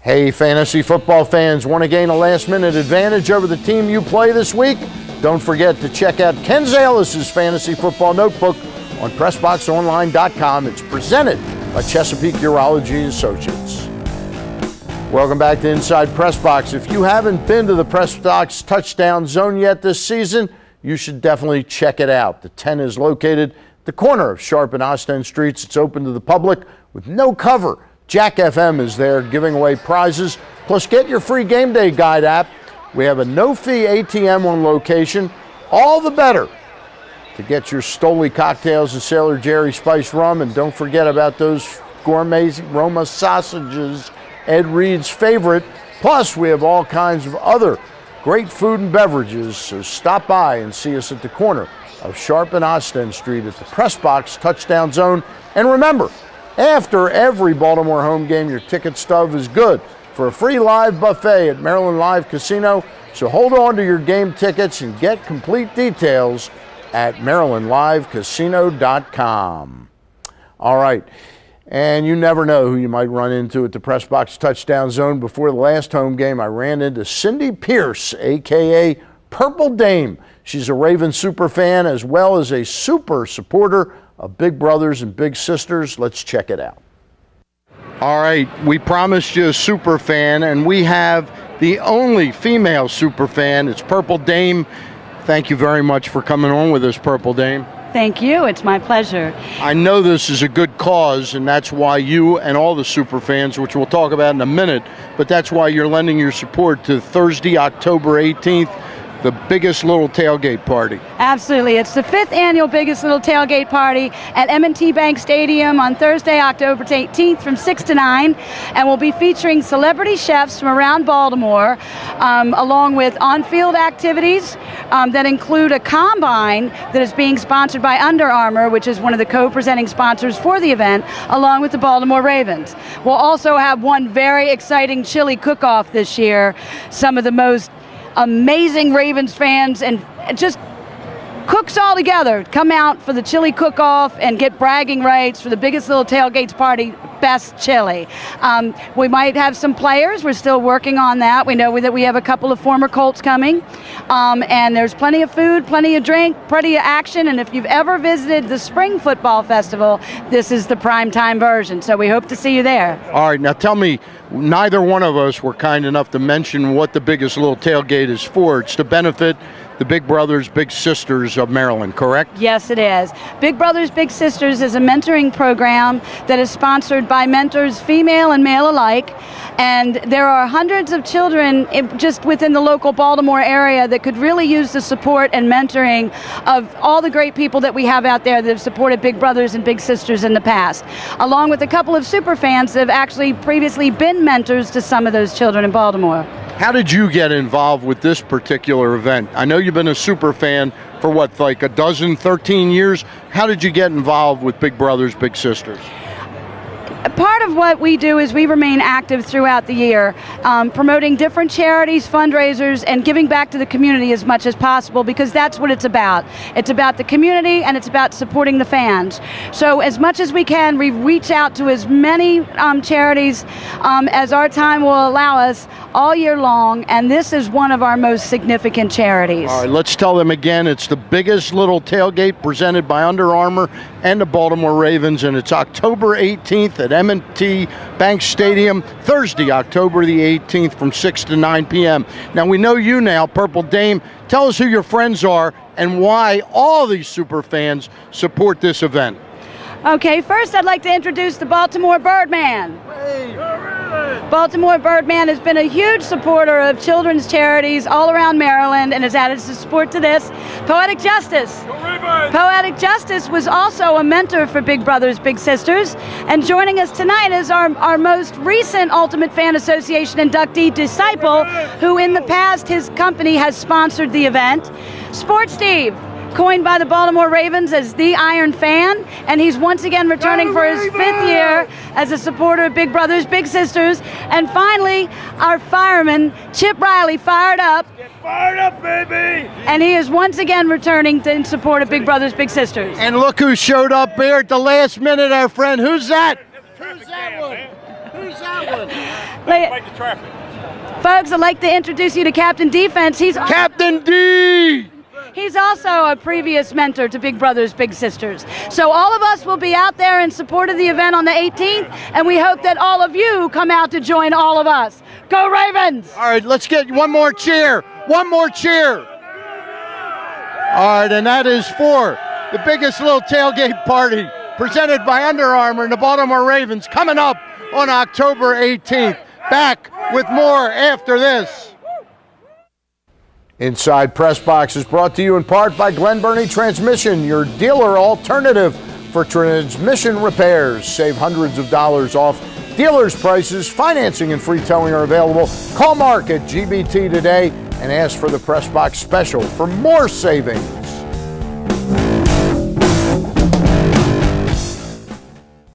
Hey, fantasy football fans, want to gain a last-minute advantage over the team you play this week? Don't forget to check out Ken Zales' Fantasy Football Notebook on PressBoxOnline.com. It's presented by Chesapeake Urology Associates. Welcome back to Inside PressBox. If you haven't been to the PressBox Touchdown Zone yet this season, you should definitely check it out. The 10 is located at the corner of Sharp and Ostend Streets. It's open to the public with no cover. Jack FM is there giving away prizes. Plus, get your free Game Day Guide app. We have a no-fee ATM on location. All the better to get your Stoli cocktails and Sailor Jerry Spice rum. And don't forget about those gourmet Roma sausages, Ed Reed's favorite. Plus, we have all kinds of other great food and beverages. So stop by and see us at the corner of Sharp and Ostend Street at the PressBox Touchdown Zone. And remember, after every Baltimore home game, your ticket stub is good for a free live buffet at Maryland Live Casino. So hold on to your game tickets and get complete details at MarylandLiveCasino.com. All right, and you never know who you might run into at the PressBox Touchdown Zone. Before the last home game, I ran into Cindy Pierce, a.k.a. Purple Dame. She's a Ravens super fan as well as a super supporter of Big Brothers and Big Sisters. Let's check it out. All right, we promised you a super fan, and we have the only female super fan. It's Purple Dame. Thank you very much for coming on with us, Purple Dame. Thank you. It's my pleasure. I know this is a good cause, and that's why you and all the super fans, which we'll talk about in a minute, but that's why you're lending your support to Thursday, October 18th, the Biggest Little Tailgate Party. Absolutely. It's the 5th annual Biggest Little Tailgate Party at M&T Bank Stadium on Thursday, October 18th from 6 to 9. And we'll be featuring celebrity chefs from around Baltimore, along with on-field activities that include a combine that is being sponsored by Under Armour, which is one of the co-presenting sponsors for the event, along with the Baltimore Ravens. We'll also have one very exciting chili cook-off this year. Some of the most amazing Ravens fans and just cooks all together come out for the chili cook-off and get bragging rights for the Biggest Little Tailgates Party best chili. We might have some players. We're still working on that. We know that we have a couple of former Colts coming, and there's plenty of food, plenty of drink, plenty of action, and if you've ever visited the Spring Football Festival, this is the primetime version, so we hope to see you there. All right, now tell me, neither one of us were kind enough to mention what the Biggest Little Tailgate is for. It's to benefit the Big Brothers, Big Sisters of Maryland, correct? Yes, it is. Big Brothers, Big Sisters is a mentoring program that is sponsored by mentors, female and male alike. And there are hundreds of children just within the local Baltimore area that could really use the support and mentoring of all the great people that we have out there that have supported Big Brothers and Big Sisters in the past, along with a couple of super fans that have actually previously been mentors to some of those children in Baltimore. How did you get involved with this particular event? I know you've been a super fan for what, like 13 years? How did you get involved with Big Brothers, Big Sisters? Part of what we do is we remain active throughout the year, promoting different charities, fundraisers, and giving back to the community as much as possible, because that's what it's about. It's about the community, and it's about supporting the fans. So as much as we can, we reach out to as many charities as our time will allow us all year long, and this is one of our most significant charities. All right, let's tell them again. It's the Biggest Little Tailgate presented by Under Armour and the Baltimore Ravens, and it's October 18th at M&T Bank Stadium, Thursday, October the 18th from 6 to 9 p.m. Now, we know you now, Purple Dame. Tell us who your friends are and why all these super fans support this event. Okay, first I'd like to introduce the Baltimore Birdman. Hey. Baltimore Birdman has been a huge supporter of children's charities all around Maryland and has added his support to this. Poetic Justice. Poetic Justice was also a mentor for Big Brothers, Big Sisters. And joining us tonight is our most recent Ultimate Fan Association inductee, Disciple, who in the past his company has sponsored the event. Sports Steve, coined by the Baltimore Ravens as the Iron Fan, and he's once again returning for his 5th year as a supporter of Big Brothers, Big Sisters. And finally, our fireman, Chip Riley, fired up. Get fired up, baby! And he is once again returning in support of Big Brothers, Big Sisters. And look who showed up here at the last minute, our friend. Who's that? Who's that one? Who's that Fight the traffic. Folks, I'd like to introduce you to Captain Defense. Captain D! He's also a previous mentor to Big Brothers Big Sisters. So all of us will be out there in support of the event on the 18th, and we hope that all of you come out to join all of us. Go Ravens! All right, let's get one more cheer. One more cheer. All right, and that is for the Biggest Little Tailgate Party, presented by Under Armour and the Baltimore Ravens, coming up on October 18th. Back with more after this. Inside PressBox is brought to you in part by Glen Burnie Transmission, your dealer alternative for transmission repairs. Save hundreds of dollars off dealers' prices. Financing and free towing are available. Call Mark at GBT today and ask for the PressBox special for more savings.